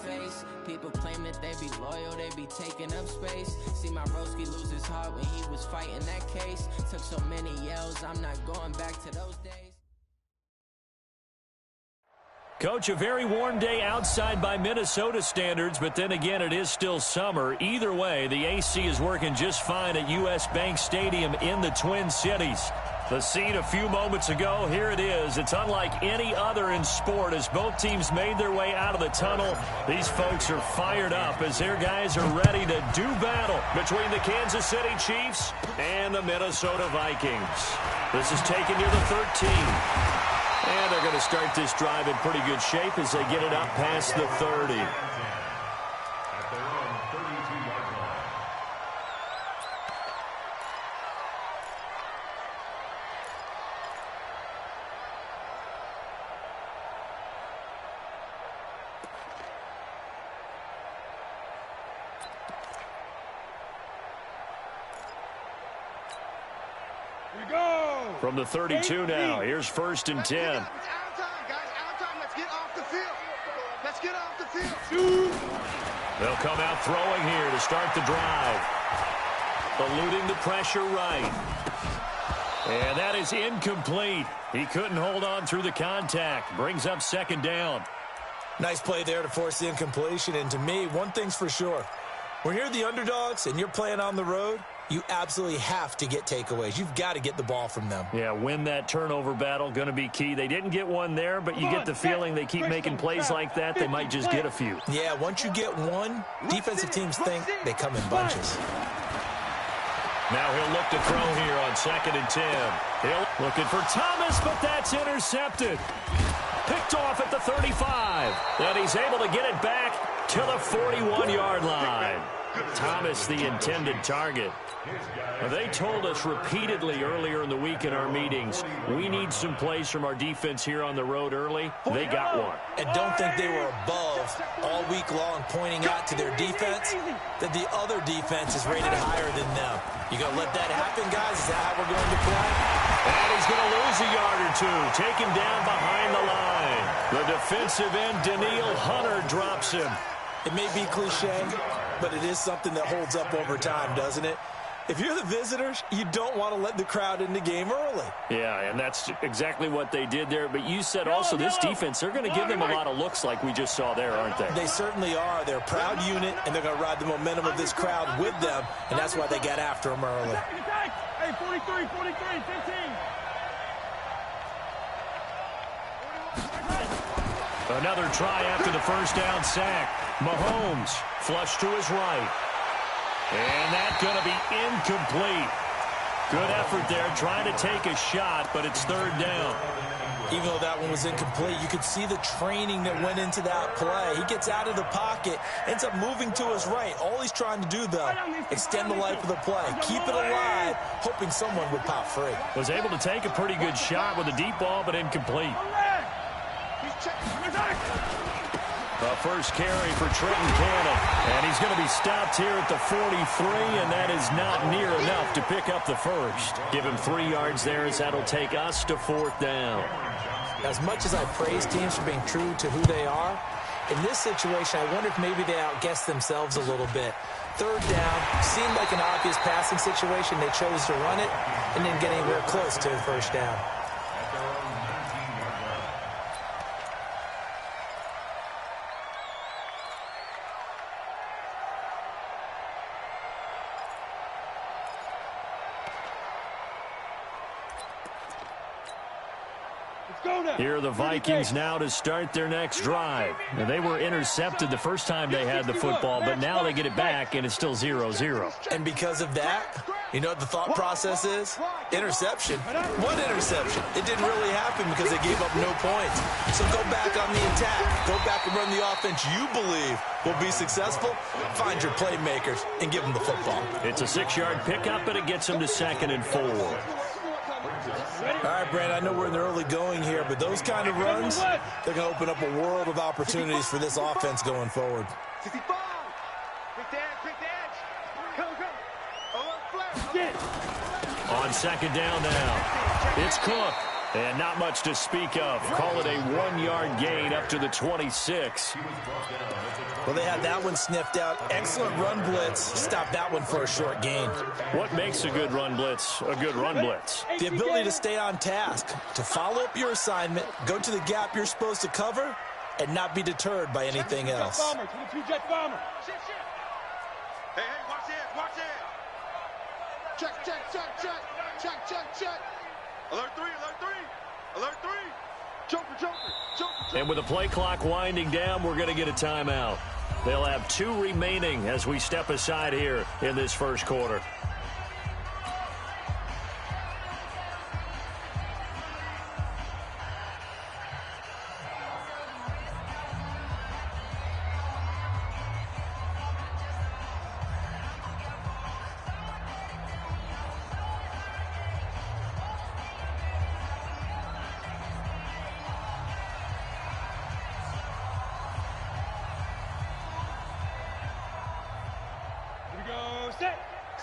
face. People claim that they be loyal, they be taking up space. See my broski lose his heart when he was fighting that case. Took so many yells, I'm not going back to those days. Coach, a very warm day outside by Minnesota standards, but then again, it is still summer. Either way, the AC is working just fine at U.S. Bank Stadium in the Twin Cities. The scene a few moments ago, here it is. It's unlike any other in sport as both teams made their way out of the tunnel. These folks are fired up as their guys are ready to do battle between the Kansas City Chiefs and the Minnesota Vikings. This is taken near the 13. And they're going to start this drive in pretty good shape as they get it up past the 30. From the 32 now, here's 1st and 10. It's our time, guys. Our time. Let's get off the field. Let's get off the field. They'll come out throwing here to start the drive. Eluding the pressure right. And that is incomplete. He couldn't hold on through the contact. Brings up 2nd down. Nice play there to force the incompletion. And to me, one thing's for sure. When you're the underdogs and you're playing on the road, you absolutely have to get takeaways. You've got to get the ball from them. Yeah, win that turnover battle, going to be key. They didn't get one there, but you get the feeling they keep making plays like that, they might just get a few. Yeah, once you get one, defensive teams think they come in bunches. Now he'll look to throw here on 2nd and 10. He'll looking for Thomas, but that's intercepted. Picked off at the 35. And he's able to get it back to the 41-yard line. Thomas, the intended target. They told us repeatedly earlier in the week in our meetings, we need some plays from our defense here on the road early. They got one. And don't think they were above all week long pointing out to their defense that the other defense is rated higher than them. You going to let that happen, guys? Is that how we're going to play? And he's going to lose a yard or two. Taken down behind the line. The defensive end, Danielle Hunter, drops him. It may be cliche, but it is something that holds up over time, doesn't it? If you're the visitors, you don't want to let the crowd in the game early. Yeah, and that's exactly what they did there. But you said also this defense, they're going to give them a lot of looks like we just saw there, aren't they? They certainly are. They're a proud unit, and they're going to ride the momentum of this crowd with them, and that's why they got after them early. Hey, 43, 15. Another try after the 1st down sack. Mahomes flush to his right. And that's going to be incomplete. Good effort there, trying to take a shot, but it's 3rd down. Even though that one was incomplete, you could see the training that went into that play. He gets out of the pocket, ends up moving to his right. All he's trying to do, though, extend the life of the play. Keep it alive, hoping someone would pop free. Was able to take a pretty good shot with a deep ball, but incomplete. The first carry for Trenton Cannon. And he's going to be stopped here at the 43, and that is not near enough to pick up the first. Give him 3 yards there as that'll take us to 4th down. As much as I praise teams for being true to who they are, in this situation, I wonder if maybe they outguessed themselves a little bit. 3rd down, seemed like an obvious passing situation. They chose to run it and didn't get anywhere close to the 1st down. Here are the Vikings now to start their next drive. Now, they were intercepted the first time they had the football, but now they get it back, and it's still 0-0. And because of that, you know what the thought process is? Interception. One interception. It didn't really happen because they gave up no points. So go back on the attack. Go back and run the offense you believe will be successful. Find your playmakers and give them the football. It's a 6-yard pickup, and it gets them to 2nd and 4. All right, Brandon, I know we're in the early going here, but those kind of runs, they're going to open up a world of opportunities for this offense going forward. 65. Quick edge. Go. On 2nd down now, it's Cook. And not much to speak of. Call it a 1-yard gain up to the 26. Well, they had that one sniffed out. Excellent run blitz. Stop that one for a short gain. What makes a good run blitz a good run blitz? The ability to stay on task, to follow up your assignment, go to the gap you're supposed to cover, and not be deterred by anything else. Hey, watch it, watch it. Check. Alert 3, alert 3. Alert 3. Joker. And with the play clock winding down, we're going to get a timeout. They'll have 2 remaining as we step aside here in this first quarter. Set.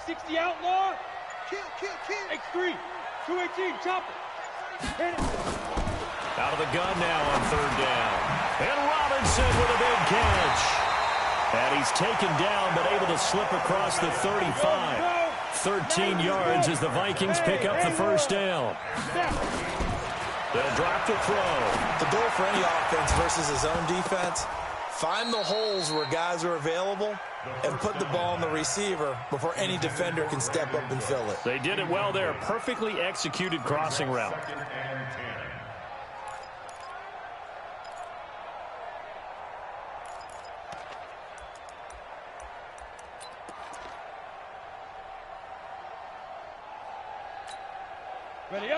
60 outlaw. Kill. X3. 218. Chopper. Hit it. Out of the gun now on 3rd down. And Robinson with a big catch. And he's taken down but able to slip across the 35. 13 yards as the Vikings pick up the first down. They'll drop to throw. The goal for any offense versus his own defense, find the holes where guys are available and put the ball on the receiver before any defender can step up and fill it. They did it well there. Perfectly executed crossing route.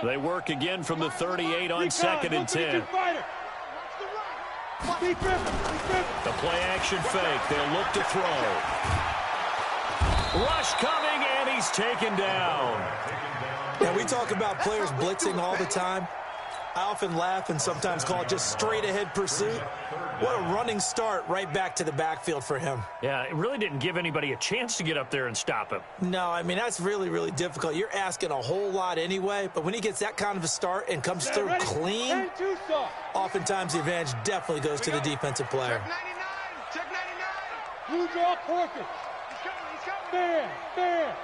They work again from the 38 on 2nd and 10. The play action fake. They'll look to throw. Rush coming, and he's taken down. Now, we talk about players blitzing all the time. I often laugh and sometimes call it just straight-ahead pursuit. What a running start right back to the backfield for him. Yeah, it really didn't give anybody a chance to get up there and stop him. No, I mean, that's really, really difficult. You're asking a whole lot anyway, but when he gets that kind of a start and comes through clean, oftentimes the advantage definitely goes to the defensive player. Check 99. Blue draw Corker. He's coming. Bam.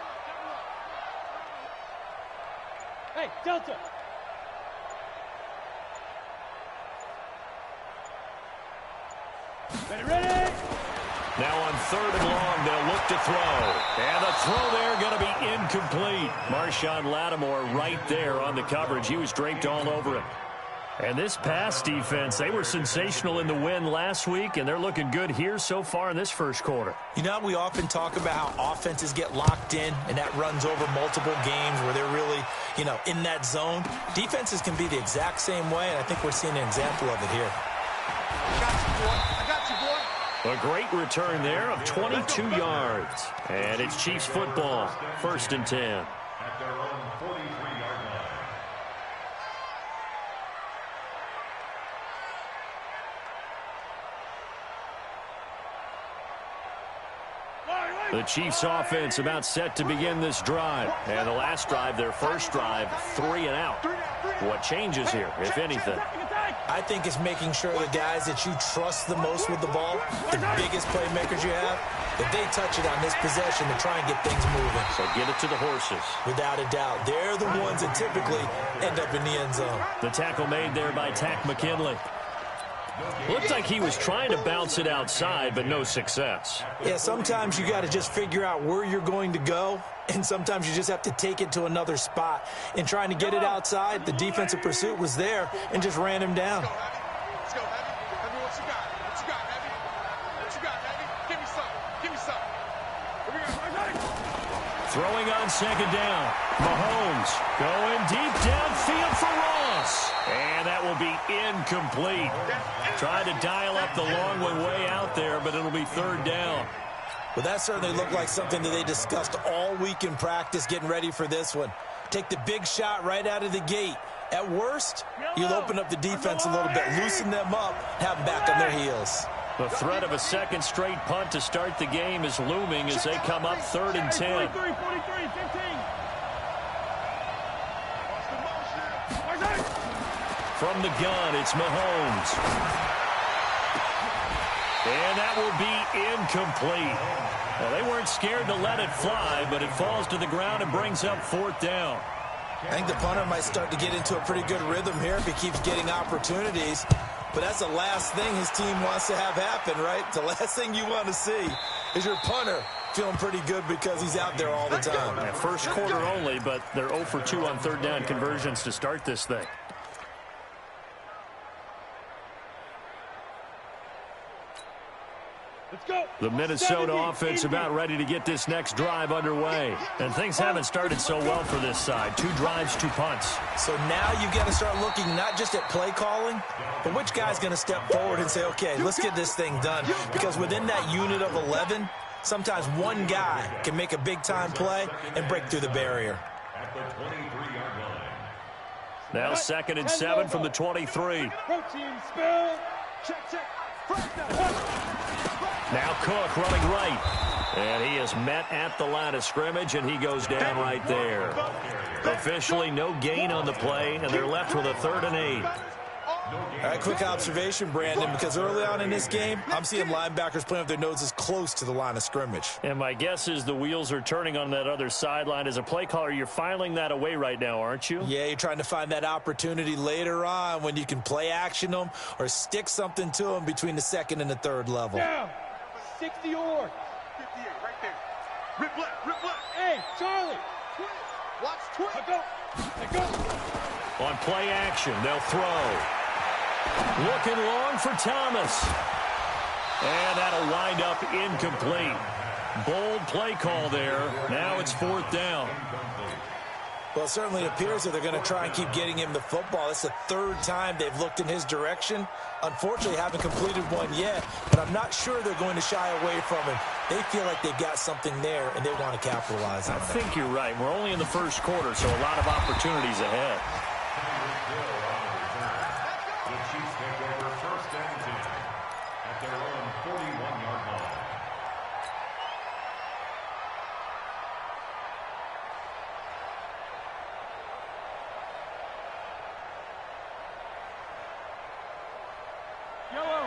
Hey, Delta. Ready. Now on 3rd and long, they'll look to throw. And the throw there going to be incomplete. Marshawn Lattimore right there on the coverage. He was draped all over it. And this pass defense, they were sensational in the win last week, and they're looking good here so far in this first quarter. You know, we often talk about how offenses get locked in, and that runs over multiple games where they're really, in that zone. Defenses can be the exact same way, and I think we're seeing an example of it here. I got you, boy. A great return there of 22 yards. And it's Chiefs football, 1st and 10. The Chiefs offense about set to begin this drive. And the last drive, their first drive, 3 and out. What changes here, if anything? I think it's making sure the guys that you trust the most with the ball, the biggest playmakers you have, that they touch it on this possession to try and get things moving. So get it to the horses. Without a doubt. They're the ones that typically end up in the end zone. The tackle made there by Tack McKinley. Looked like he was trying to bounce it outside, but no success. Yeah, sometimes you got to just figure out where you're going to go, and sometimes you just have to take it to another spot. In trying to get it outside, the defensive pursuit was there and just ran him down. Let's go, Heavy. Heavy, what you got? What you got, Heavy? What you got, Heavy? Give me some. Here we go. Throwing on 2nd down. Mahomes going deep downfield for Ross. And that will be incomplete. Tried to dial up the long one way out there, but it'll be 3rd down. Well, that certainly looked like something that they discussed all week in practice getting ready for this one. Take the big shot right out of the gate. At worst, you'll open up the defense a little bit, loosen them up, have them back on their heels. The threat of a second straight punt to start the game is looming as they come up 3rd and 10. 43, 15. From the gun, it's Mahomes. And that will be incomplete. Well, they weren't scared to let it fly, but it falls to the ground and brings up 4th down. I think the punter might start to get into a pretty good rhythm here if he keeps getting opportunities. But that's the last thing his team wants to have happen, right? The last thing you want to see is your punter feeling pretty good because he's out there all the time. Yeah, first quarter only, but they're 0 for 2 on 3rd down conversions to start this thing. Let's go. The Minnesota offense about ready to get this next drive underway. And things haven't started so well for this side. 2 drives, 2 punts. So now you got to start looking not just at play calling, but which guy's going to step forward and say, okay, let's get this thing done. Because within that unit of 11, sometimes one guy can make a big-time play and break through the barrier. Now 2nd and 7 from the 23. Protein spill. Check, check. Now Cook running right. And he is met at the line of scrimmage, and he goes down right there. Officially no gain on the play, and they're left with a 3rd and 8. All right, quick observation, Brandon, because early on in this game, I'm seeing linebackers playing with their noses close to the line of scrimmage. And my guess is the wheels are turning on that other sideline. As a play caller, you're filing that away right now, aren't you? Yeah, you're trying to find that opportunity later on when you can play action them or stick something to them between the 2nd and the 3rd level. Down. 60 or 58, right there. Rip left, rip left. Hey, Charlie. Watch twist. Let go. Let go. On play action, they'll throw. Looking long for Thomas. And that'll wind up incomplete. Bold play call there. Now it's 4th down. Well, it certainly appears that they're going to try and keep getting him the football. It's the 3rd time they've looked in his direction. Unfortunately, haven't completed one yet, but I'm not sure they're going to shy away from him. They feel like they've got something there, and they want to capitalize on it. I think you're right. We're only in the 1st quarter, so a lot of opportunities ahead.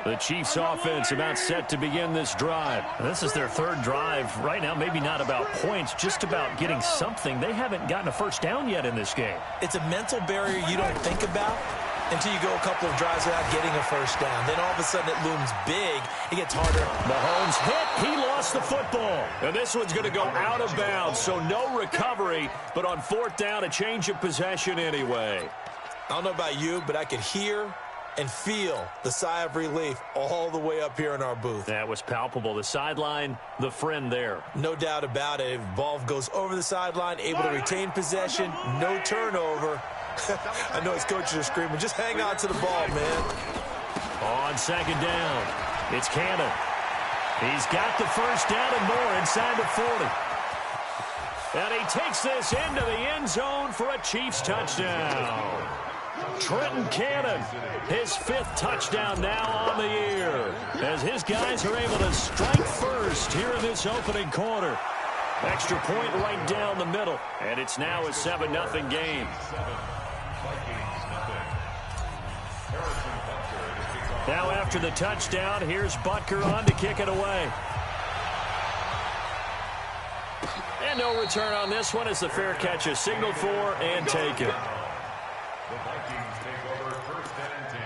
The Chiefs offense about set to begin this drive. This is their 3rd drive. Right now, maybe not about points, just about getting something. They haven't gotten a 1st down yet in this game. It's a mental barrier you don't think about until you go a couple of drives without getting a 1st down. Then all of a sudden it looms big. It gets harder. Mahomes hit. He lost the football. And this one's going to go out of bounds, so no recovery. But on 4th down, a change of possession anyway. I don't know about you, but I could hear and feel the sigh of relief all the way up here in our booth. That was palpable. The sideline, the friend there. No doubt about it. If ball goes over the sideline, able to retain possession, no turnover. I know his coaches are screaming, just hang on to the ball, man. On 2nd down, it's Cannon. He's got the 1st down and more inside the 40. And he takes this into the end zone for a Chiefs touchdown. Trenton Cannon, his 5th touchdown now on the year, as his guys are able to strike first here in this opening quarter. Extra point right down the middle, and it's now a 7-0 game. Now after the touchdown, here's Butker on to kick it away. And no return on this one as the fair catch is signaled for and taken. The Vikings take over 1st and 10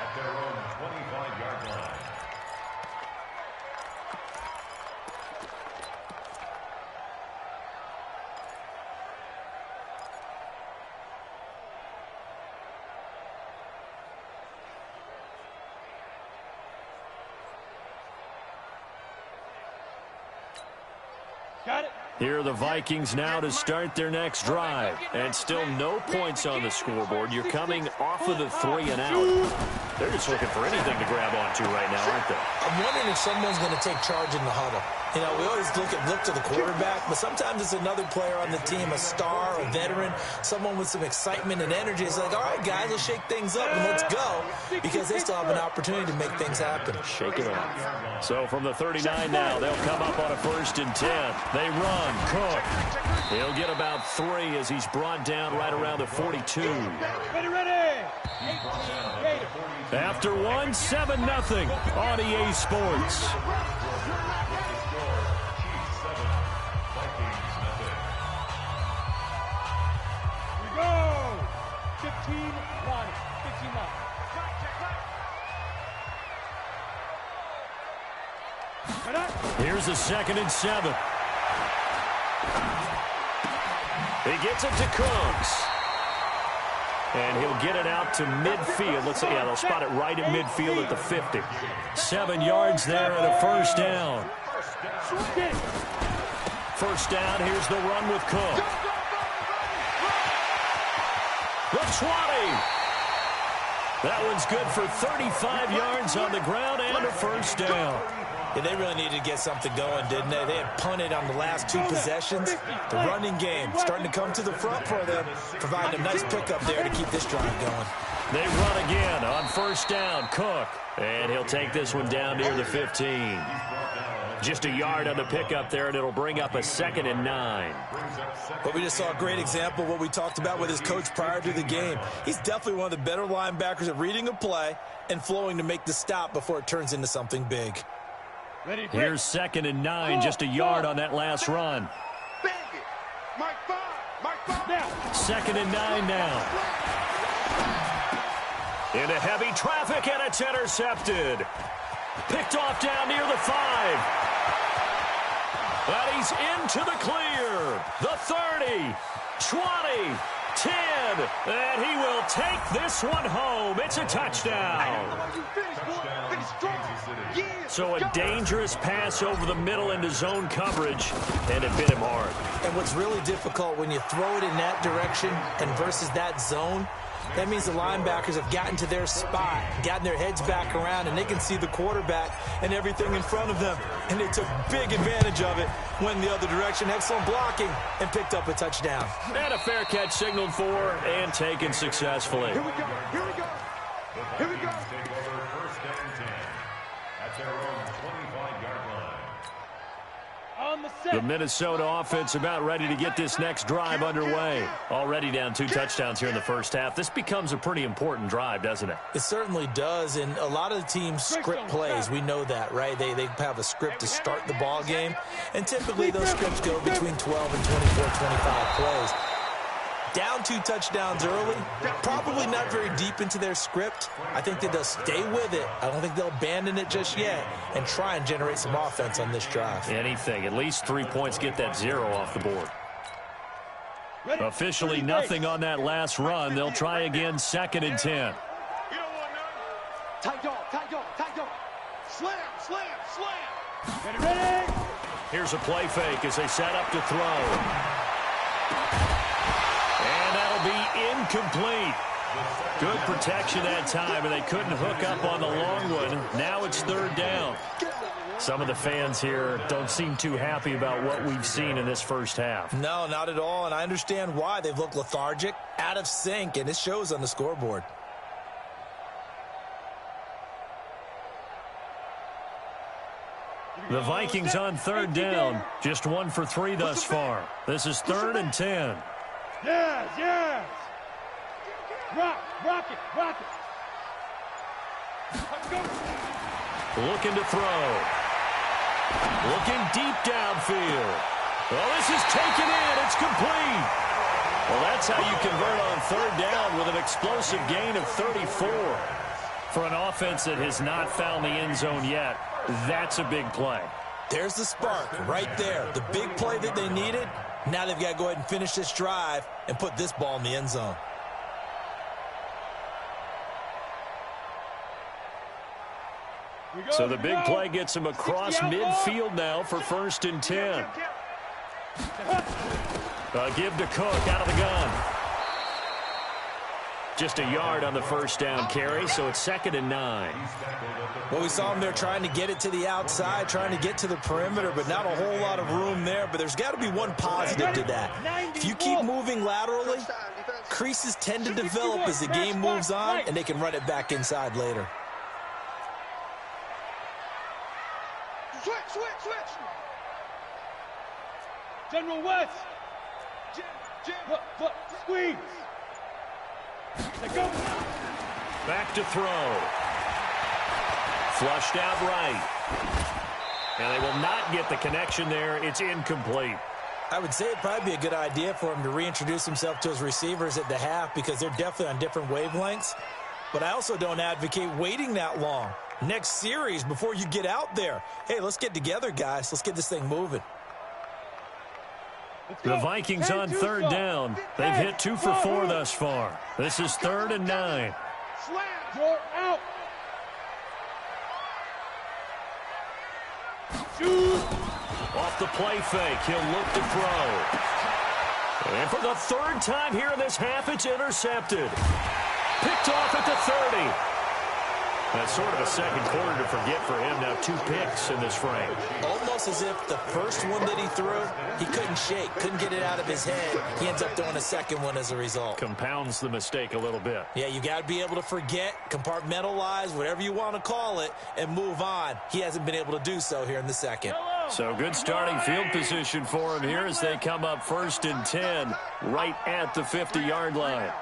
at their own 25-yard line. Got it. Here are the Vikings now to start their next drive. And still no points on the scoreboard. You're coming off of the 3 and out. They're just looking for anything to grab onto right now, aren't they? I'm wondering if someone's going to take charge in the huddle. You know, we always look to the quarterback, but sometimes it's another player on the team, a star, a veteran, someone with some excitement and energy. It's like, all right, guys, let's shake things up and let's go, because they still have an opportunity to make things happen. Shake it off. So from the 39 now, they'll come up on a 1st and 10. They run. Cook. He'll get about 3 as he's brought down right around the 42. Ready, ready. 18, After one, 7-0 on EA Sports. Go! 15 line. 15 line. Here's a 2nd and 7. He gets it to Cooks. And he'll get it out to midfield. Let's see. Yeah, they'll spot it right at midfield at the 50. 7 yards there and a first down. First down. Here's the run with Cook. The 20. That one's good for 35 yards on the ground and a first down. Yeah, they really needed to get something going, didn't they? They had punted on the last 2 possessions. The running game starting to come to the front for them, providing a nice pickup there to keep this drive going. They run again on first down. Cook. And he'll take this one down near the 15. Just a yard on the pickup there, and it'll bring up a 2nd and 9. But we just saw a great example of what we talked about with his coach prior to the game. He's definitely one of the better linebackers at reading a play and flowing to make the stop before it turns into something big. Here's 2nd and 9, just a yard on that last run. 2nd and 9 now. Into heavy traffic, and it's intercepted. Picked off down near the 5. But he's into the clear. The 30, 20, 10. And he will take this one home. It's a touchdown. So a dangerous pass over the middle into zone coverage, and it bit him hard. And what's really difficult when you throw it in that direction and versus that zone, that means the linebackers have gotten to their spot, gotten their heads back around, and they can see the quarterback and everything in front of them. And they took big advantage of it, went the other direction, excellent blocking, and picked up a touchdown. And a fair catch signaled for and taken successfully. Here we go. Here we go. Here we go. Take over 1st and 10 at their own 25-yard line. On the set. The Minnesota offense about ready to get this next drive underway. Already down 2 touchdowns here in the first half. This becomes a pretty important drive, doesn't it? It certainly does, and a lot of the teams script plays. We know that, right? They have a script to start the ball game, and typically those scripts go between 12 and 24, 25 plays. Down 2 touchdowns early, probably not very deep into their script. I think that they'll stay with it. I don't think they'll abandon it just yet and try and generate some offense on this drive. Anything. At least 3 points, get that 0 off the board. Officially nothing on that last run. They'll try again 2nd and 10. Tight dog, tight dog, tight dog. Slam, slam, slam. Get it ready. Here's a play fake as they set up to throw. And that'll be incomplete. Good protection that time, and they couldn't hook up on the long one. Now it's 3rd down. Some of the fans here don't seem too happy about what we've seen in this first half. No, not at all, and I understand why. They've looked lethargic, out of sync, and it shows on the scoreboard. The Vikings on 3rd down. Just 1 for 3 thus far. This is 3rd and 10. Yes, yes. Rock it, rock it. Let's go. Looking to throw. Looking deep downfield. Well, this is taken in. It's complete. Well, that's how you convert on 3rd down with an explosive gain of 34. For an offense that has not found the end zone yet, that's a big play. There's the spark right there. The big play that they needed. Now they've got to go ahead and finish this drive and put this ball in the end zone. So the big play gets him across midfield now for 1st and 10. Give to Cook out of the gun. Just a yard on the first down carry, so it's 2nd and 9. Well, we saw him there trying to get it to the outside, trying to get to the perimeter, but not a whole lot of room there. But there's got to be one positive to that. If you keep moving laterally, creases tend to develop as the game moves on, and they can run it back inside later. Switch. General West. Squeeze. Let's go. Back to throw. Flushed out right. And they will not get the connection there. It's incomplete. I would say it'd probably be a good idea for him to reintroduce himself to his receivers at the half because they're definitely on different wavelengths. But I also don't advocate waiting that long. Next series before you get out there. Hey, let's get together, guys. Let's get this thing moving. The Vikings on third down. They've hit 2 for 4 thus far. This is 3rd and 9. You're out. Shoot. Off the play fake, he'll look to throw. And for the 3rd time here in this half, it's intercepted. Picked off at the 30. That's sort of a second quarter to forget for him. Now 2 picks in this frame. Almost as if the first one that he threw, he couldn't shake, couldn't get it out of his head. He ends up throwing a second one as a result. Compounds the mistake a little bit. Yeah, you got to be able to forget, compartmentalize, whatever you want to call it, and move on. He hasn't been able to do so here in the second. So good starting field position for him here as they come up 1st and 10 right at the 50-yard line.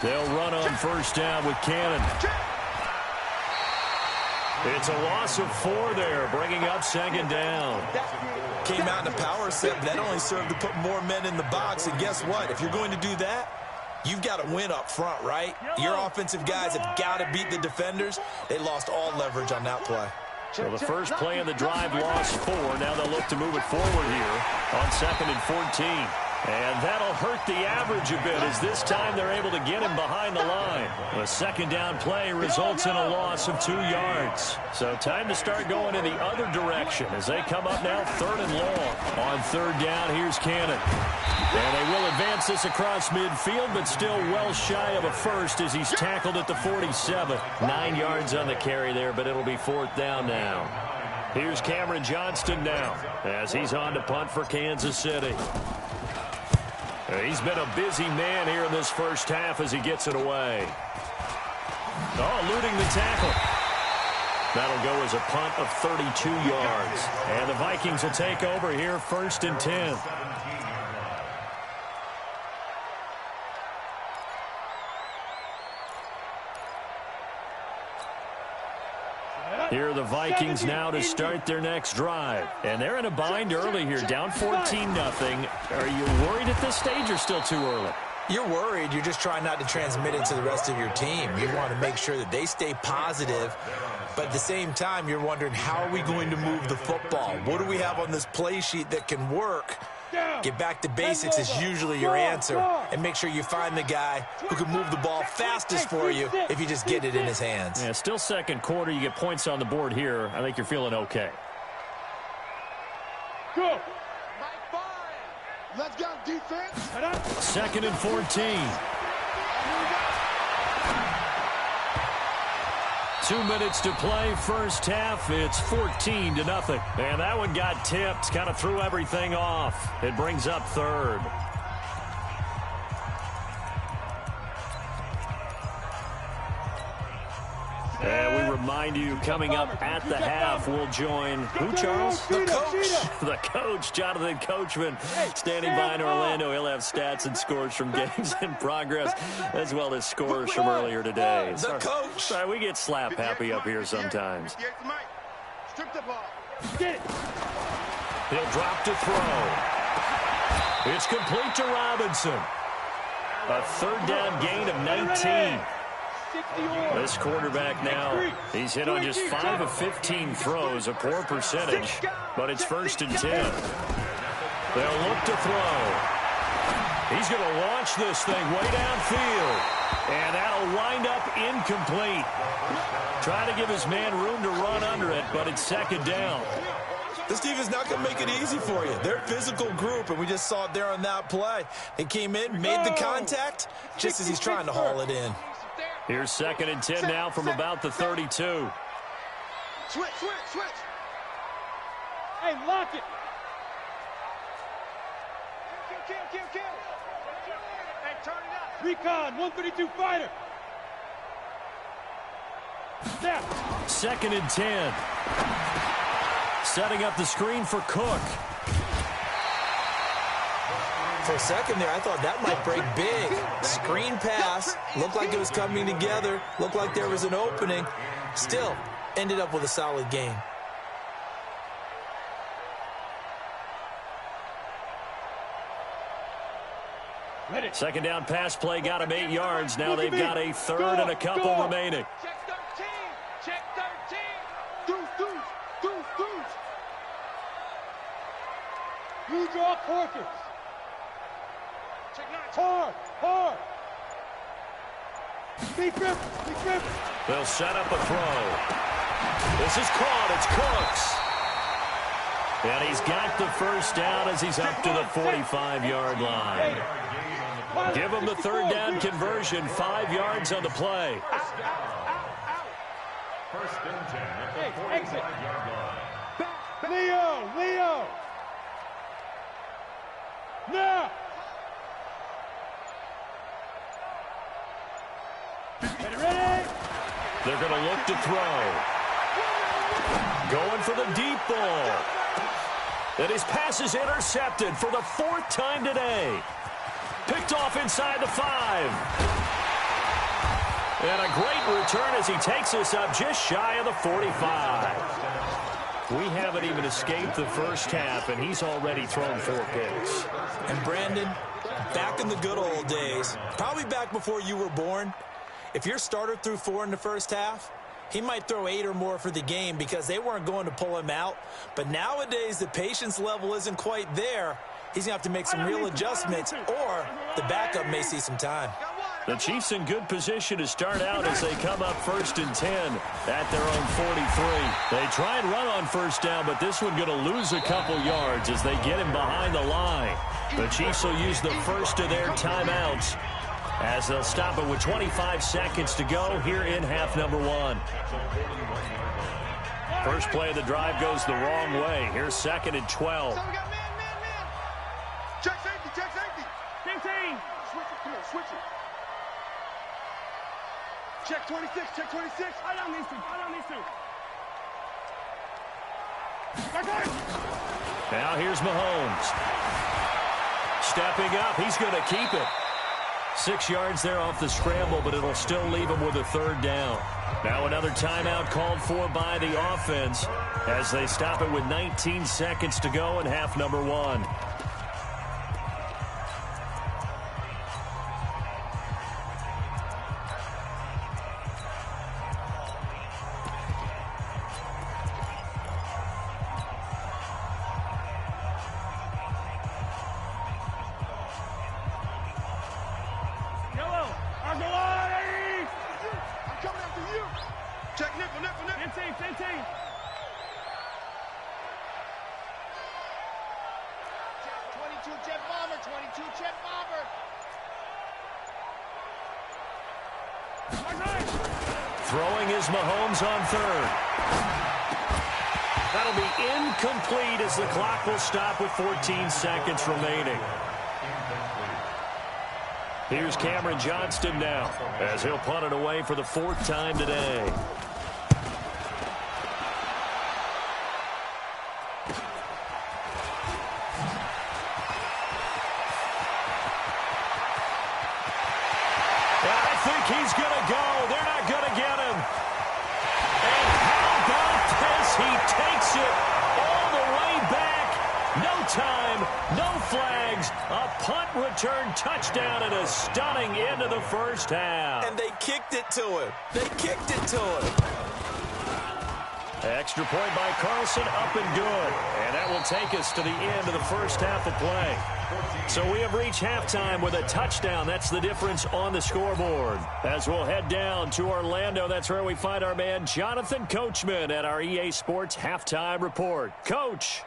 They'll run on 1st down with Cannon. It's a loss of 4 there, bringing up 2nd down. Came out in a power set, but that only served to put more men in the box. And guess what? If you're going to do that, you've got to win up front, right? Your offensive guys have got to beat the defenders. They lost all leverage on that play. So the first play of the drive lost 4. Now they'll look to move it forward here on 2nd and 14. And that'll hurt the average a bit as this time they're able to get him behind the line. The 2nd down play results in a loss of 2 yards. So time to start going in the other direction as they come up now 3rd and long. On 3rd down, here's Cannon. And they will advance this across midfield, but still well shy of a first as he's tackled at the 47. 9 yards on the carry there, but it'll be 4th down now. Here's Cameron Johnston now as he's on to punt for Kansas City. He's been a busy man here in this first half as he gets it away. Oh, eluding the tackle. That'll go as a punt of 32 yards. And the Vikings will take over here 1st and 10. Here are the Vikings now to start their next drive. And they're in a bind early here, down 14-0. Are you worried at this stage or still too early? You're worried. You're just trying not to transmit it to the rest of your team. You want to make sure that they stay positive. But at the same time, you're wondering, how are we going to move the football? What do we have on this play sheet that can work? Get back to basics is usually your answer. And make sure you find the guy who can move the ball fastest for you if you just get it in his hands. Yeah, still second quarter. You get points on the board here. I think you're feeling okay. Go. Let's go, defense. 2nd and 14. 2 minutes to play, first half. It's 14-0. And that one got tipped, kind of threw everything off. It brings up 3rd. And we remind you, coming up at the half, we'll join who, Charles? The coach. The coach, Jonathan Coachman, standing by in Orlando. He'll have stats and scores from games in progress, as well as scores from earlier today. The coach. Sorry, we get slap happy up here sometimes. Strip the ball. Get it. He'll drop to throw. It's complete to Robinson. A 3rd down gain of 19. This quarterback now, he's hit on just 5 of 15 throws, a poor percentage, but it's 1st and 10. They'll look to throw. He's going to launch this thing way downfield, and that'll wind up incomplete. Trying to give his man room to run under it, but it's 2nd down. This team is not going to make it easy for you. They're a physical group, and we just saw it there on that play. They came in, made the contact, just as he's trying to haul it in. Here's 2nd and 10 now from about the 32. Switch. Hey, lock it. Kill. Hey, turn it up. Recon, 132 fighter. Snap. 2nd and 10. Setting up the screen for Cook. For a second there, I thought that might break big. Screen pass. Looked like it was coming together. Looked like there was an opening. Still, ended up with a solid game. Second down pass play got him 8 yards. Now they've got a third and a couple remaining. Check 13. Check 13. Deuce. You draw quarters. Check 9. Hard. Be grip. They'll set up a throw. This is caught. It's Cooks. And he's got the first down as he's up to the 45-yard line. Give him the third down conversion. 5 yards on the play. First and 10 at the 45-yard line. Leo. Now. Ready? They're going to look to throw. Going for the deep ball. And his pass is intercepted for the 4th time today. Picked off inside the 5. And a great return as he takes us up just shy of the 45. We haven't even escaped the first half, and he's already thrown 4 picks. And Brandon, back in the good old days, probably back before you were born, if your starter threw 4 in the first half, he might throw 8 or more for the game because they weren't going to pull him out. But nowadays, the patience level isn't quite there. He's going to have to make some real adjustments, or the backup may see some time. The Chiefs in good position to start out as they come up 1st and 10 at their own 43. They try and run on first down, but this one going to lose a couple yards as they get him behind the line. The Chiefs will use the first of their timeouts as they'll stop it with 25 seconds to go here in half number 1. First play of the drive goes the wrong way. Here's 2nd and 12. So we got man. Check safety. 15. Switch it. Check 26. I don't need to. Now here's Mahomes. Stepping up. He's going to keep it. 6 yards there off the scramble, but it'll still leave him with a 3rd down. Now another timeout called for by the offense as they stop it with 19 seconds to go in half number 1. Throwing is Mahomes on 3rd. That'll be incomplete as the clock will stop with 14 seconds remaining. Here's Cameron Johnston now as he'll punt it away for the 4th time today. He's going to go. They're not going to get him. And how about this? He takes it all the way back. No time, no flags. A punt return touchdown and a stunning end of the first half. And they kicked it to him. Extra point by Carlson, up and good. And that will take us to the end of the first half of play. So we have reached halftime with a touchdown. That's the difference on the scoreboard. As we'll head down to Orlando, that's where we find our man Jonathan Coachman at our EA Sports Halftime Report. Coach.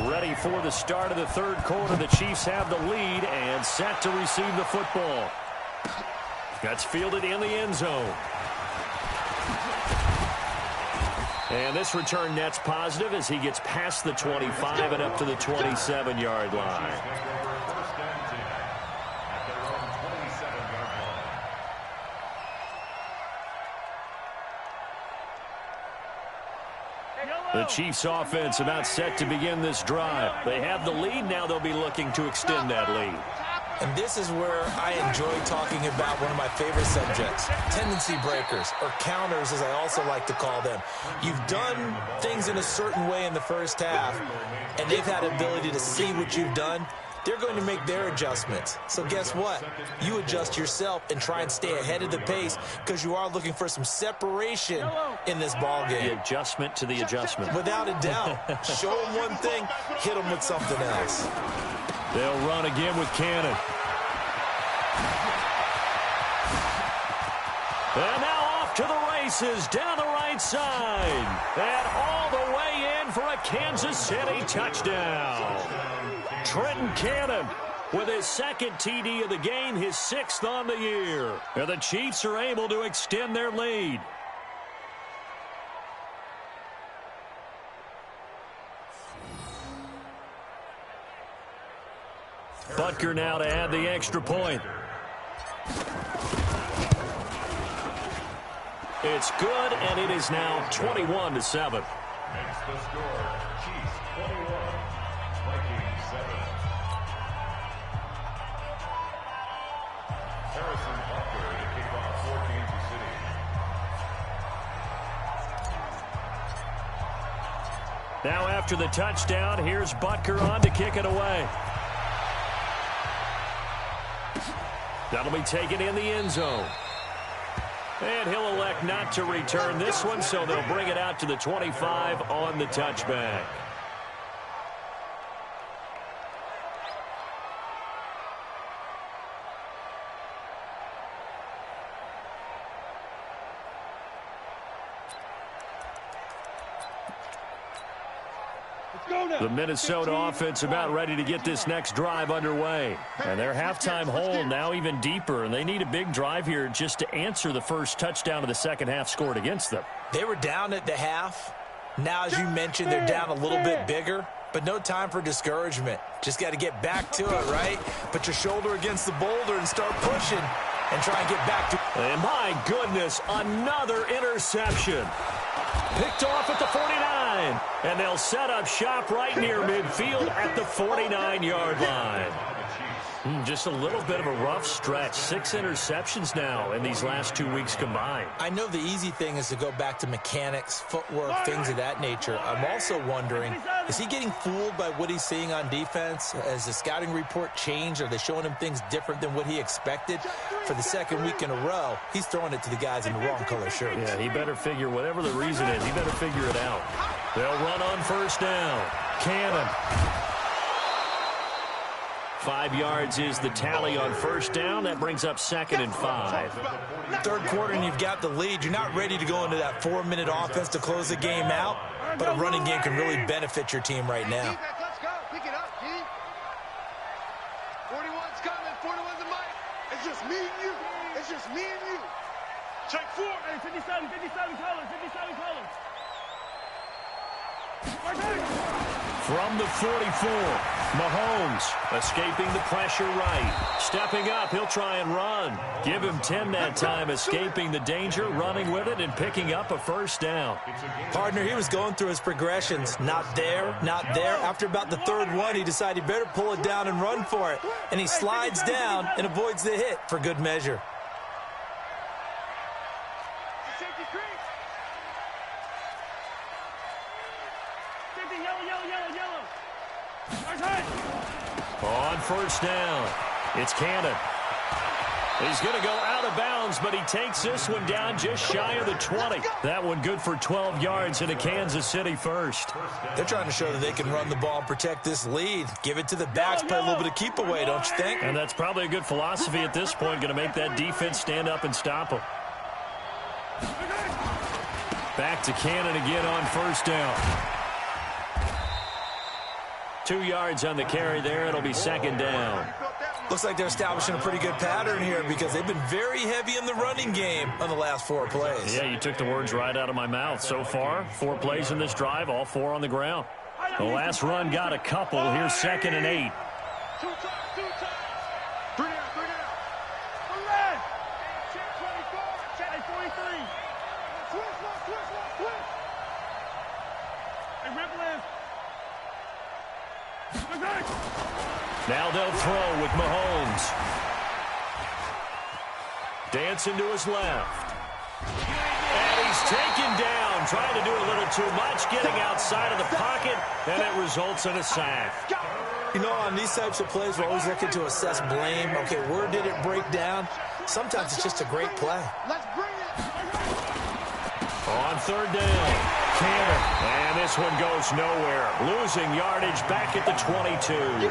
Ready for the start of the 3rd quarter. The Chiefs have the lead and set to receive the football. That's fielded in the end zone. And this return net's positive as he gets past the 25 and up to the 27-yard line. The Chiefs offense about set to begin this drive. They have the lead. Now they'll be looking to extend that lead. And this is where I enjoy talking about one of my favorite subjects, tendency breakers, or counters as I also like to call them. You've done things in a certain way in the first half, and they've had the ability to see what you've done. They're going to make their adjustments. So guess what? You adjust yourself and try and stay ahead of the pace because you are looking for some separation in this ball game. The adjustment to the adjustment. Without a doubt. Show them one thing, hit them with something else. They'll run again with Cannon. And now off to the races down the right side. And all the way in for a Kansas City touchdown. Trenton Cannon with his second TD of the game, his 6th on the year. And the Chiefs are able to extend their lead. Butker now to add the extra point. It's good, and it is now 21-7. Makes the score, Chiefs 21, Vikings 7. Harrison Butker to kick off for Kansas City. Now after the touchdown, here's Butker on to kick it away. That'll be taken in the end zone. And he'll elect not to return this one, so they'll bring it out to the 25 on the touchback. The Minnesota offense about ready to get this next drive underway. And their halftime hole now even deeper, and they need a big drive here just to answer the first touchdown of the second half scored against them. They were down at the half. Now, as you mentioned, they're down a little bit bigger, but no time for discouragement. Just got to get back to it, right? Put your shoulder against the boulder and start pushing and try and get back to it. And my goodness, another interception. Picked off at the 49, and they'll set up shop right near midfield at the 49-yard line. Just a little bit of a rough stretch. 6 interceptions now in these last 2 weeks combined. I know the easy thing is to go back to mechanics, footwork, things of that nature. I'm also wondering, is he getting fooled by what he's seeing on defense? Has the scouting report changed? Are they showing him things different than what he expected? For the second week in a row, he's throwing it to the guys in the wrong color shirts. Yeah, he better figure, whatever the reason is, he better figure it out. They'll run on first down. Cannon. 5 yards is the tally on first down. That brings up 2nd and 5. Third quarter and you've got the lead. You're not ready to go into that 4-minute offense to close the game out, but a running game can really benefit your team right now. Let's go. Pick it up, G. 41's coming. 41's a mic. It's just me and you. It's just me and you. Check 4. Hey, 57 colors, 57 colors. From the 44, Mahomes escaping the pressure right. Stepping up, he'll try and run. Give him 10 that time, escaping the danger, running with it, and picking up a first down. Partner, he was going through his progressions. Not there, not there. After about the third one, he decided he better pull it down and run for it. And he slides down and avoids the hit for good measure. On first down, it's Cannon. He's going to go out of bounds, but he takes this one down just shy of the 20. That one good for 12 yards in a Kansas City first. They're trying to show that they can run the ball and protect this lead. Give it to the backs, play a little bit of keep away, don't you think? And that's probably a good philosophy at this point, going to make that defense stand up and stop them. Back to Cannon again on first down. 2 yards on the carry there. It'll be 2nd down. Looks like they're establishing a pretty good pattern here because they've been very heavy in the running game on the last 4 plays. Yeah, you took the words right out of my mouth. So far, 4 plays in this drive, all 4 on the ground. The last run got a couple. Here's 2nd and 8. 2 times. 3 down. Check 24. Check 43. Switch. Now they'll throw with Mahomes. Dancing to his left. And he's taken down, trying to do a little too much, getting outside of the pocket, and it results in a sack. You know, on these types of plays, we're always looking to assess blame. Okay, where did it break down? Sometimes it's just a great play. On third down, Cannon. And this one goes nowhere. Losing yardage back at the 22.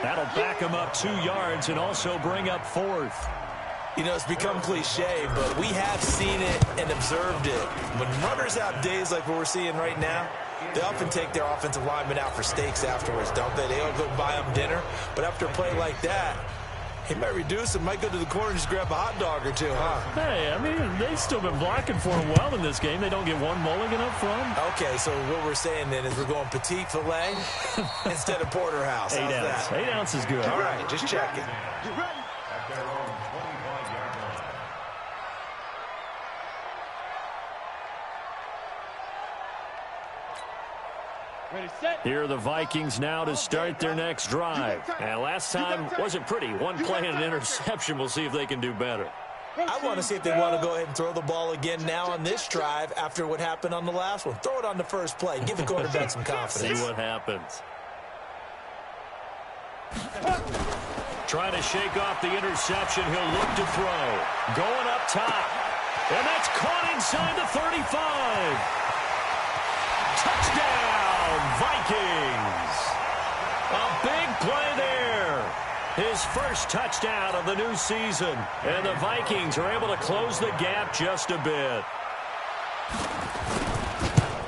That'll back him up 2 yards and also bring up 4th. You know, it's become cliche, but we have seen it and observed it. When runners have days like what we're seeing right now, they often take their offensive linemen out for steaks afterwards, don't they? They all go buy them dinner. But after a play like that, he might reduce it, might go to the corner and just grab a hot dog or two, huh? Hey, I mean, they've still been blocking for him well in this game. They don't get one mulligan up front. Okay, so what we're saying then is we're going petite filet instead of porterhouse. 8 ounce. That? 8 ounce is good. All right, just checking. At their own 25-yard line. Here are the Vikings now to start their next drive. And last time wasn't pretty. One play and an interception. We'll see if they can do better. I want to see if they want to go ahead and throw the ball again now on this drive after what happened on the last one. Throw it on the first play. Give the quarterback some confidence. See what happens. Trying to shake off the interception. He'll look to throw. Going up top. And that's caught inside the 35. Touchdown, Vikings. A big play there. His first touchdown of the new season. And the Vikings are able to close the gap just a bit.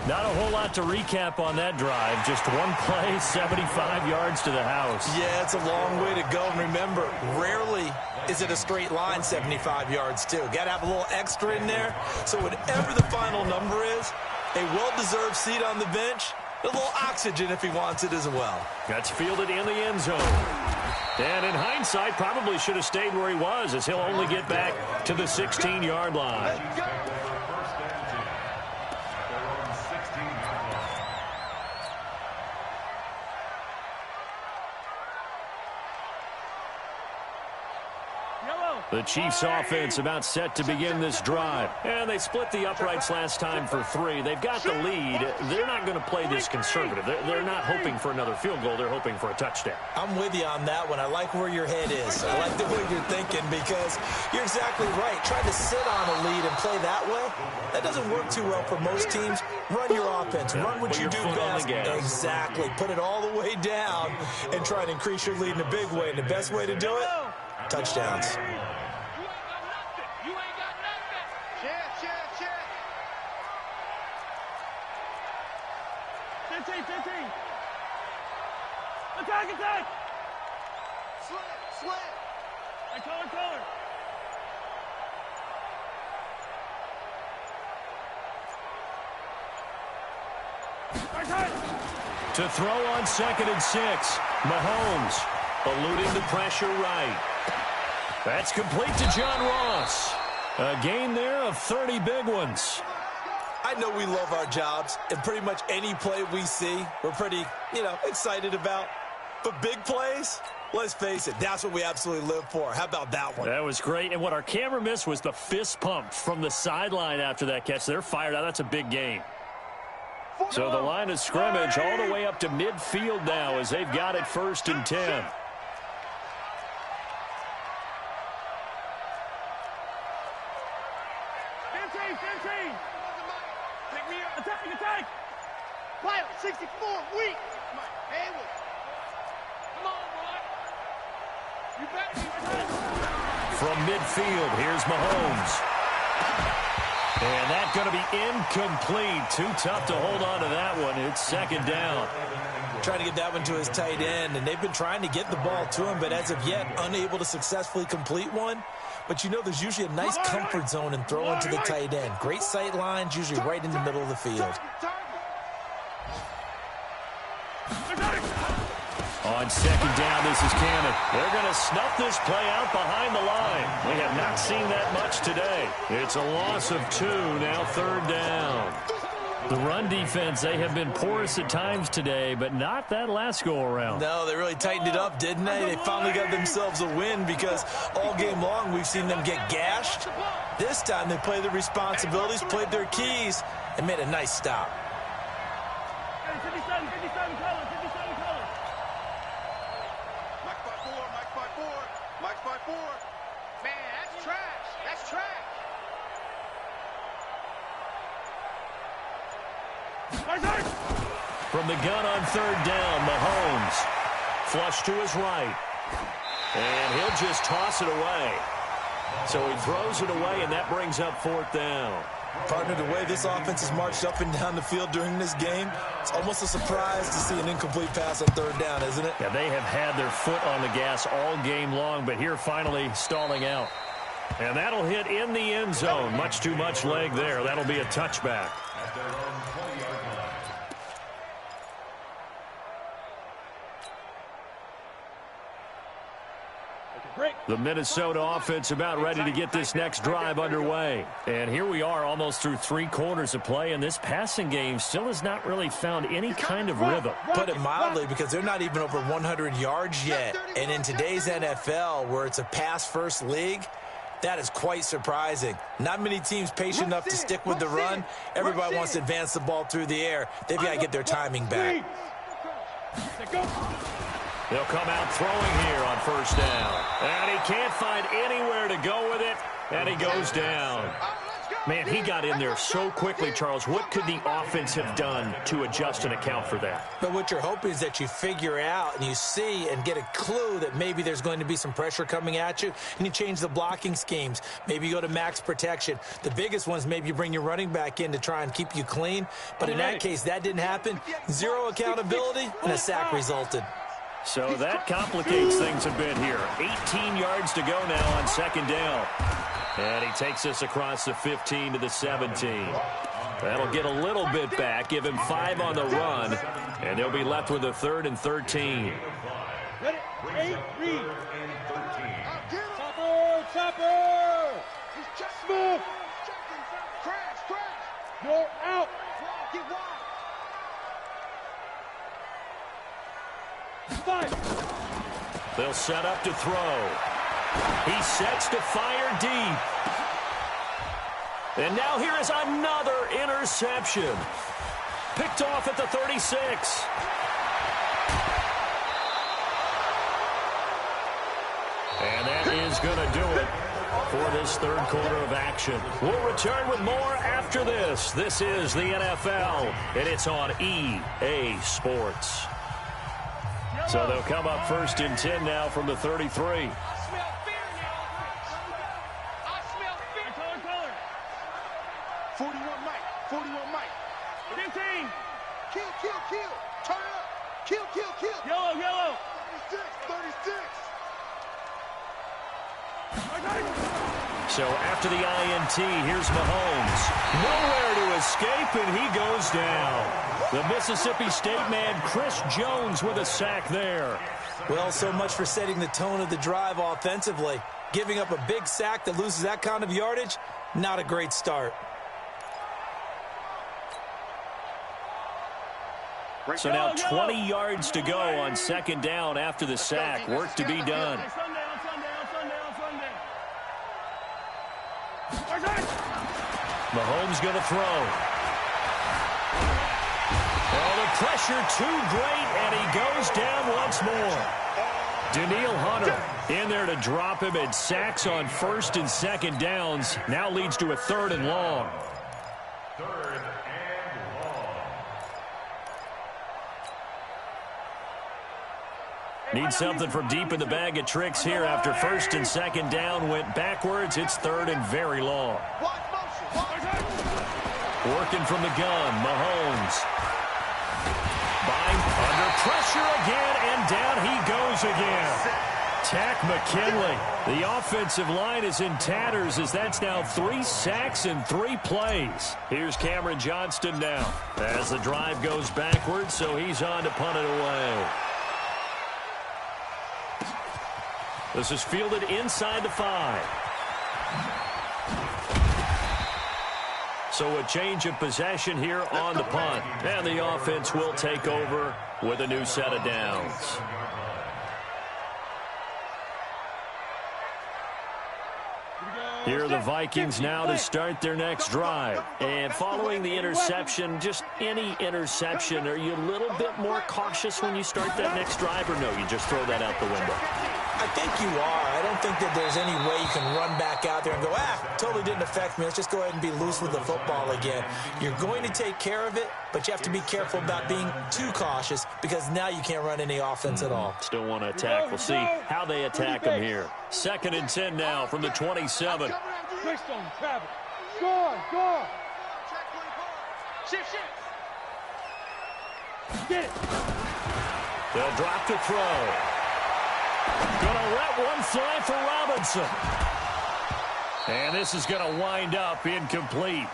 Not a whole lot to recap on that drive. Just one play, 75 yards to the house. Yeah, it's a long way to go. And remember, rarely is it a straight line 75 yards, too. Got to have a little extra in there. So whatever the final number is, a well-deserved seat on the bench, a little oxygen if he wants it as well. That's fielded in the end zone. And in hindsight, probably should have stayed where he was, as he'll only get back to the 16-yard line. The Chiefs offense about set to begin this drive. And they split the uprights last time for 3. They've got the lead. They're not going to play this conservative. They're not hoping for another field goal. They're hoping for a touchdown. I'm with you on that one. I like where your head is. I like the way you're thinking because you're exactly right. Trying to sit on a lead and play that way, that doesn't work too well for most teams. Run your offense. Run what you do best. Exactly. Put it all the way down and try to increase your lead in a big way. And the best way to do it, touchdowns. Attack! Slant! Hey, color! To throw on 2nd and 6. Mahomes eluding the pressure right. That's complete to John Ross. A gain there of 30 big ones. I know we love our jobs, and pretty much any play we see, we're pretty, excited about. But big plays, let's face it, that's what we absolutely live for. How about that one? That was great. And what our camera missed was the fist pump from the sideline after that catch. They're fired out. That's a big gain. So the line of scrimmage all the way up to midfield now as they've got it 1st and 10. Attack! Quiet, 64, weak. Hayward. Come on, boy. You better be. From midfield, here's Mahomes. And that's going to be incomplete. Too tough to hold on to that one. It's 2nd down. Trying to get that one to his tight end, and they've been trying to get the ball to him, but as of yet, unable to successfully complete one. But there's usually a nice comfort zone in throwing to the tight end. Great sight lines, usually right in the middle of the field. On 2nd down, this is Cannon. They're going to snuff this play out behind the line. We have not seen that much today. It's a loss of 2, now 3rd down. The run defense, they have been porous at times today, but not that last go-around. No, they really tightened it up, didn't they? They finally got themselves a win because all game long we've seen them get gashed. This time they played their responsibilities, played their keys, and made a nice stop. 57 colors. Mike 5-4. Man, that's trash. That's trash. From the gun on third down, Mahomes. Flush to his right. And he'll just toss it away. So he throws it away, and that brings up fourth down. Partner, the way this offense has marched up and down the field during this game, it's almost a surprise to see an incomplete pass on third down, isn't it? Yeah, they have had their foot on the gas all game long, but here finally stalling out. And that'll hit in the end zone. Much too much leg there. That'll be a touchback. At their own 20-yard line. The Minnesota offense about ready to get this next drive underway. And here we are almost through 3 quarters of play, and this passing game still has not really found any kind of rhythm. Put it mildly, because they're not even over 100 yards yet. And in today's NFL, where it's a pass-first league, that is quite surprising. Not many teams patient enough to stick with the run. Everybody wants to advance the ball through the air. They've got to get their timing back. They'll come out throwing here on first down. And he can't find anywhere to go with it, and he goes down. Man, he got in there so quickly, Charles. What could the offense have done to adjust and account for that? But what you're hoping is that you figure out and you see and get a clue that maybe there's going to be some pressure coming at you, and you change the blocking schemes. Maybe you go to max protection. The biggest ones, maybe you bring your running back in to try and keep you clean. But in that case, that didn't happen. Zero accountability, and a sack resulted. So that complicates things a bit here. 18 yards to go now on second down. And he takes us across the 15 to the 17. That'll get a little bit back, give him 5 on the run, and they'll be left with a 3rd and 13. Ready? 8, read. Chopper! Smooth! Crash! Go out! Get wide! 5. They'll set up to throw. He sets to fire deep. And now here is another interception. Picked off at the 36. And that is going to do it for this third quarter of action. We'll return with more after this. This is the NFL, and it's on EA Sports. So they'll come up 1st and 10 now from the 33. I smell fear now. 41 Mike. 15. Kill. Turn up. Kill. Yellow. 36. So after the INT, here's Mahomes. Nowhere to escape, and he goes down. The Mississippi State man, Chris Jones, with a sack there. Well, so much for setting the tone of the drive offensively. Giving up a big sack that loses that kind of yardage, not a great start. So now 20 yards to go on second down after the sack. Work to be done. Mahomes going to throw. Oh, the pressure too great, and he goes down once more. Daniil Hunter in there to drop him, and sacks on 1st and 2nd downs. Now leads to a 3rd and long. 3rd and long. Need something from deep in the bag of tricks here after 1st and 2nd down went backwards. It's 3rd and very long. Working from the gun, Mahomes. Under pressure again, and down he goes again. Tack McKinley. The offensive line is in tatters as that's now 3 sacks in 3 plays. Here's Cameron Johnston now as the drive goes backwards, so he's on to punt it away. This is fielded inside the 5. So a change of possession here on the punt. And the offense will take over with a new set of downs. Here are the Vikings now to start their next drive. And following the interception, just any interception, are you a little bit more cautious when you start that next drive, or no, you just throw that out the window? I think you are. I don't think that there's any way you can run back out there and go, totally didn't affect me. Let's just go ahead and be loose with the football again. You're going to take care of it, but you have to be careful about being too cautious because now you can't run any offense at all. Still want to attack. We'll see how they attack them here. 2nd and 10 now from the 27. Twist on Travis. Go. Shift. Get it. They'll drop to throw. Gonna let one fly for Robinson. And this is going to wind up incomplete.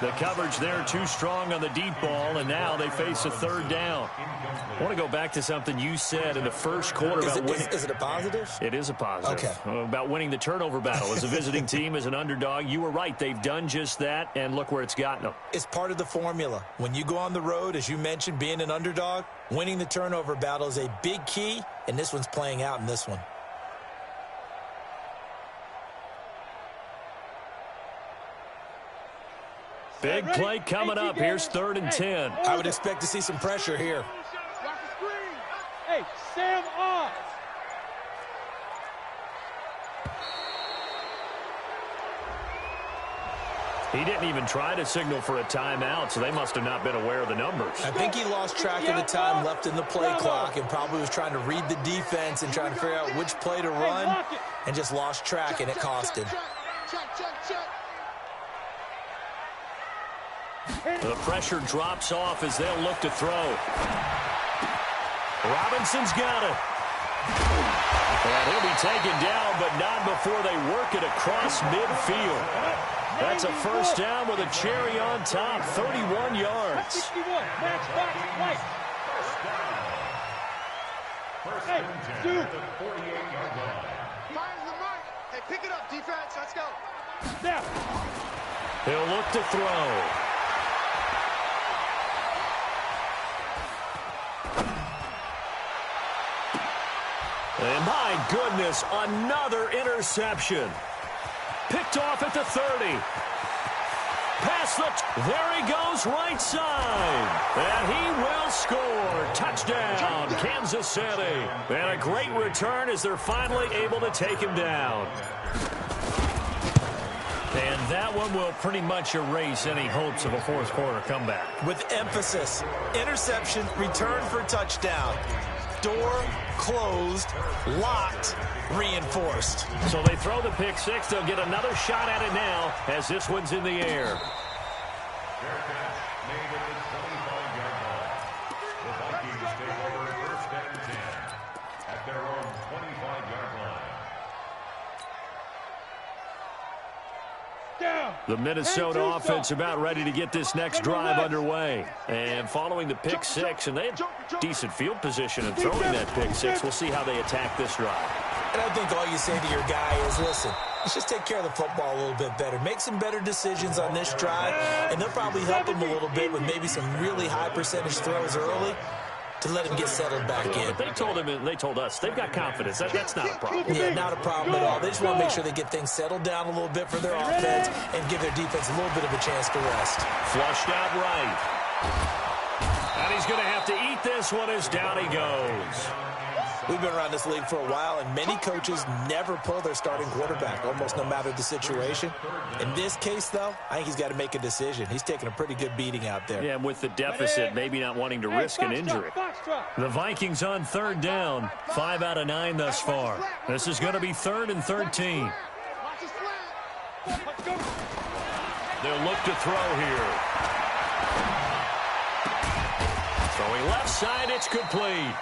The coverage there too strong on the deep ball, and now they face a 3rd down. I want to go back to something you said in the first quarter about winning. Is it a positive? It is a positive. Okay. About winning the turnover battle as a visiting team, as an underdog. You were right. They've done just that, and look where it's gotten them. It's part of the formula. When you go on the road, as you mentioned, being an underdog, winning the turnover battle is a big key, and this one's playing out in this one. Big play coming up. Here's 3rd and 10. I would expect to see some pressure here. Hey, Sam off. He didn't even try to signal for a timeout, so they must have not been aware of the numbers. I think he lost track of the time left in the play clock and probably was trying to read the defense and trying to figure out which play to run and just lost track, and it cost him. The pressure drops off as they'll look to throw. Robinson's got it. And he'll be taken down, but not before they work it across midfield. That's a 1st down with a cherry on top, 31 yards. 61, match box, right. Hey, dude. Finds the mark. Hey, pick it up, defense. Let's go. Now. He'll look to throw. And my goodness, another interception. Picked off at the 30. Pass there he goes, right side. And he will score. Touchdown, Kansas City. And a great return as they're finally able to take him down. And that one will pretty much erase any hopes of a 4th quarter comeback. With emphasis, interception, return for touchdown. Door closed, locked, reinforced. So they throw the pick 6. They'll get another shot at it now as this one's in the air. The Vikings take over 1st and 10 at their own 25-yard line. The Minnesota offense about ready to get this next drive underway. And following the pick 6, and they had decent field position and throwing that pick 6. We'll see how they attack this drive. And I think all you say to your guy is, listen, let's just take care of the football a little bit better. Make some better decisions on this drive, and they'll probably help him a little bit with maybe some really high percentage throws early to let him get settled back in. But they told him, and they told us, they've got confidence. That's not a problem. Yeah, not a problem at all. They just want to make sure they get things settled down a little bit for their offense and give their defense a little bit of a chance to rest. Flushed out right. And he's going to have to eat this one as down he goes. We've been around this league for a while, and many coaches never pull their starting quarterback, almost no matter the situation. In this case, though, I think he's got to make a decision. He's taking a pretty good beating out there. Yeah, and with the deficit, maybe not wanting to risk an injury. The Vikings on 3rd down, 5 out of 9 thus far. This is going to be 3rd and 13. They'll look to throw here. Throwing left side, it's complete.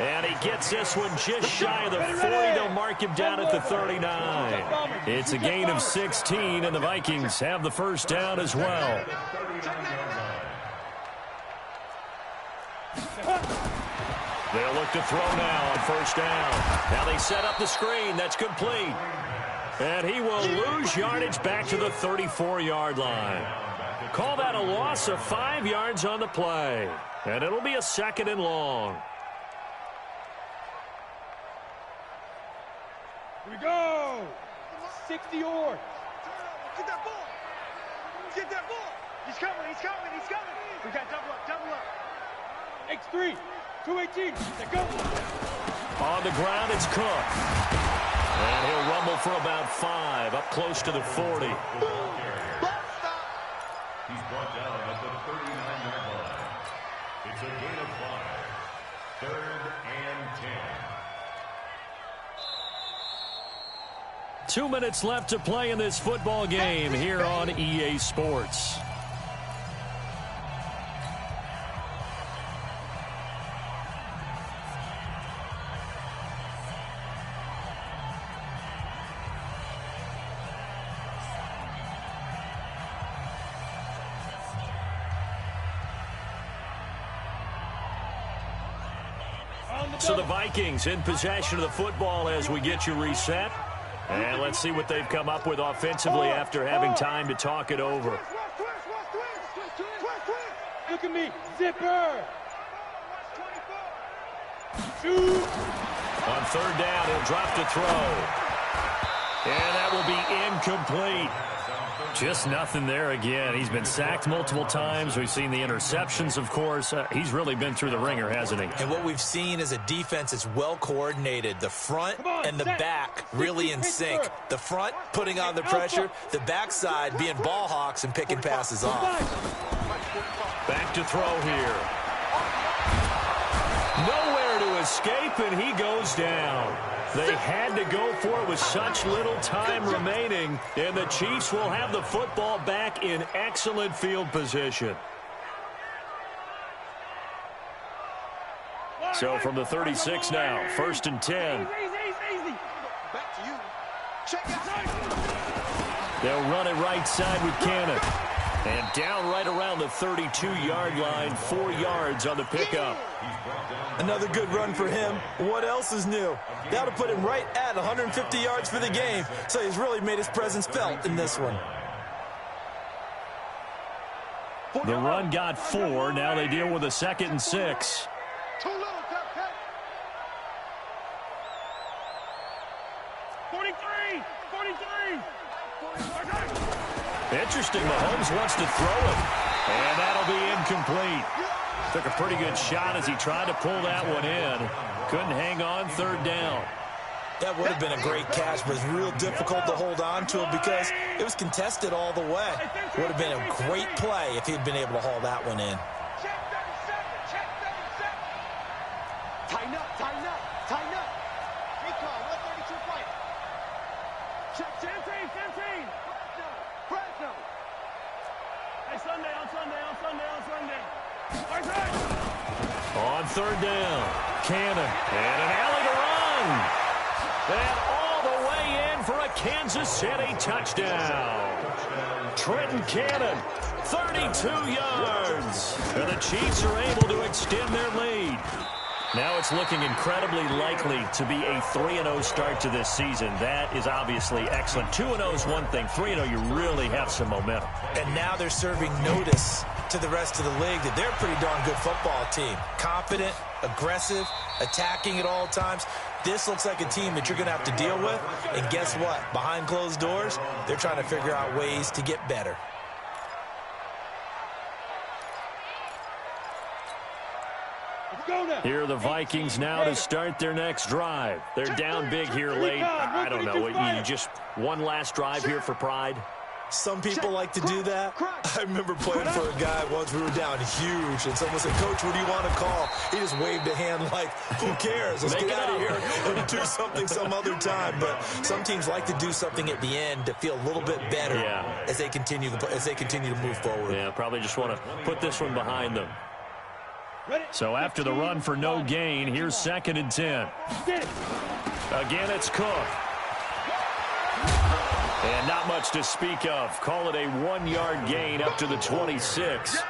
And he gets this one just shy of the 40. They'll mark him down at the 39. It's a gain of 16, and the Vikings have the 1st down as well. They'll look to throw now on 1st down. Now they set up the screen. That's complete. And he will lose yardage back to the 34-yard line. Call that a loss of 5 yards on the play. And it'll be a 2nd and long. Here we go. 60 yards. Get that ball. Get that ball. He's coming. He's coming. He's coming. We got double up. Double up. X3. 218. Let's go. On the ground, it's Cook. And he'll rumble for about 5, up close to the 40. He's brought down at the 39-yard line. It's a gain of 5. 3rd and 10. 2 minutes left to play in this football game here on EA Sports. So the Vikings in possession of the football as we get you reset. And let's see what they've come up with offensively after having time to talk it over. Look at me. Zipper. Shoot. On 3rd down, he'll drop to throw. And that will be incomplete. Just nothing there again. He's been sacked multiple times. We've seen the interceptions, of course. He's really been through the ringer, hasn't he? And what we've seen is a defense that's well coordinated. The front and the back really in sync. The front putting on the pressure. The backside being ball hawks and picking passes off. Back to throw here. Nowhere to escape, and he goes down. They had to go for it with such little time remaining, and the Chiefs will have the football back in excellent field position. So from the 36 now, 1st and 10. Back to you. Check it. They'll run it right side with Cannon. And down right around the 32-yard line, 4 yards on the pickup. Another good run for him. What else is new? That'll put him right at 150 yards for the game. So he's really made his presence felt in this one. The run got 4. Now they deal with a 2nd and 6. Too little, tap, tap. 43. 43. Interesting, Mahomes wants to throw it. And that'll be incomplete. Took a pretty good shot as he tried to pull that one in. Couldn't hang on 3rd down. That would have been a great catch, but it's real difficult to hold on to it because it was contested all the way. Would have been a great play if he'd been able to haul that one in. Check 37. Check 37. Tighten up. Tighten up. Tighten up. Recon. 132 fight. Check 10. 15. Fresno. Hey, Sunday. On Sunday. On 3rd down, Cannon, and an alley to run. And all the way in for a Kansas City touchdown. Trenton Cannon, 32 yards. And the Chiefs are able to extend their lead. Now it's looking incredibly likely to be a 3-0 start to this season. That is obviously excellent. 2-0 is one thing. 3-0, you really have some momentum. And now they're serving notice to the rest of the league that they're a pretty darn good football team. Confident, aggressive, attacking at all times. This looks like a team that you're going to have to deal with. And guess what? Behind closed doors, they're trying to figure out ways to get better. Here are the Vikings now to start their next drive. They're down big here late. I don't know. You just one last drive here for pride? Some people like to do that. I remember playing for a guy once. We were down huge, and someone said, "Coach, what do you want to call?" He just waved a hand like, "Who cares? Let's get out of here and do something some other time." But some teams like to do something at the end to feel a little bit better as they continue to move forward. Yeah, probably just want to put this one behind them. So after the run for no gain, here's 2nd and 10. Again, it's Cook. And not much to speak of. Call it a 1-yard gain up to the 26.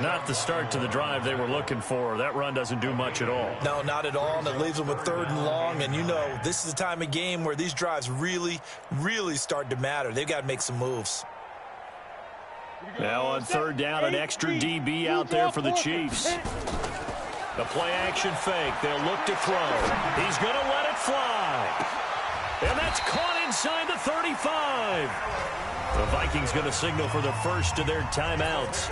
Not the start to the drive they were looking for. That run doesn't do much at all. No, not at all, and it leaves them with 3rd and long, and you know this is the time of game where these drives really, really start to matter. They've got to make some moves. Now on 3rd down, an extra DB out there for the Chiefs. The play-action fake. They'll look to throw. He's going to let it fly. And that's caught inside the 35. The Vikings going to signal for the first of their timeouts,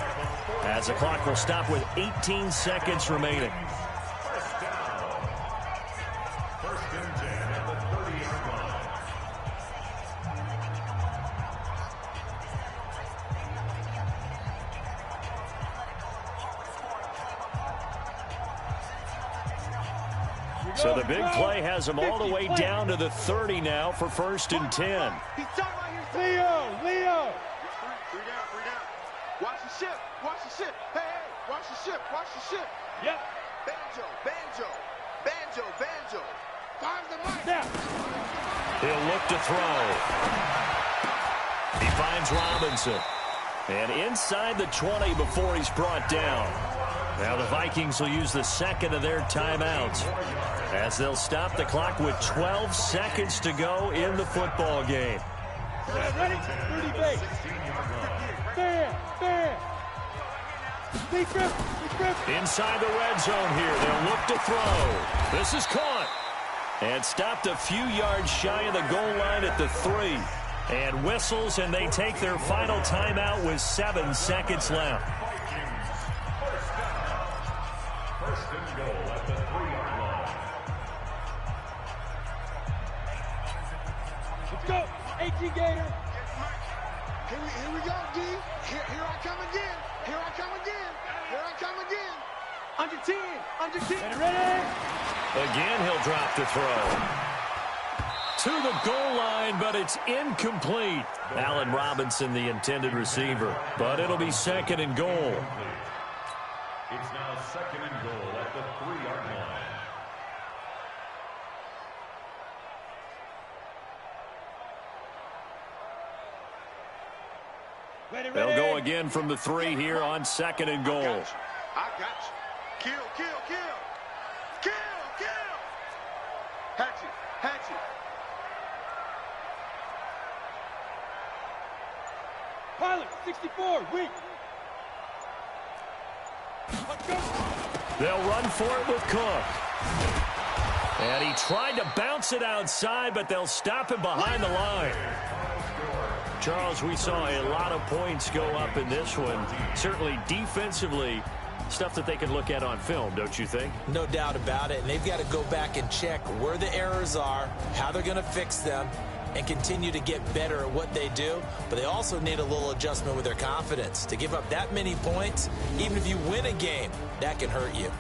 as the clock will stop with 18 seconds remaining. So the big play has them all the way down to the 30 now for 1st and 10. Leo! 3 down. Watch the ship. Hey, watch the ship. Yep. Banjo. Find the mic. Now. He'll look to throw. He finds Robinson. And inside the 20 before he's brought down. Now the Vikings will use the second of their timeouts, as they'll stop the clock with 12 seconds to go in the football game. Ready? 30 base. Fair. Inside the red zone here. They'll look to throw. This is caught. And stopped a few yards shy of the goal line at the 3. And whistles, and they take their final timeout with 7 seconds left. First and goal at the 3-yard line. Let's go. 18 Gator. Here we go, D. Here I come again. Under 10. Ready? Again, he'll drop to throw. To the goal line, but it's incomplete. Allen Robinson, the intended receiver. But it'll be 2nd and goal. It's now 2nd and goal at the 3-yard line. Ready? They'll go again from the 3 here on 2nd and goal. I got you. Kill. Hatchet. Pilot, 64, weak. Let's go. They'll run for it with Cook. And he tried to bounce it outside, but they'll stop him behind the line. Charles, we saw a lot of points go up in this one. Certainly defensively, stuff that they can look at on film, don't you think? No doubt about it, and they've got to go back and check where the errors are, how they're going to fix them, and continue to get better at what they do. But they also need a little adjustment with their confidence. To give up that many points, even if you win a game, that can hurt you.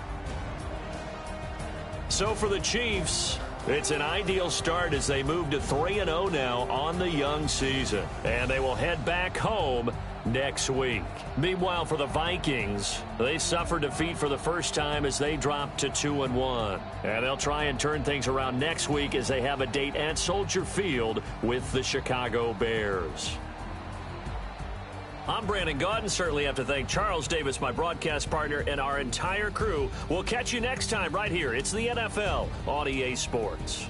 So for the Chiefs, it's an ideal start as they move to 3-0 now on the young season. And they will head back home next week. Meanwhile, for the Vikings, they suffered defeat for the first time as they dropped to 2-1. And they'll try and turn things around next week as they have a date at Soldier Field with the Chicago Bears. I'm Brandon Gaudin. Certainly have to thank Charles Davis, my broadcast partner, and our entire crew. We'll catch you next time right here. It's the NFL on EA Sports.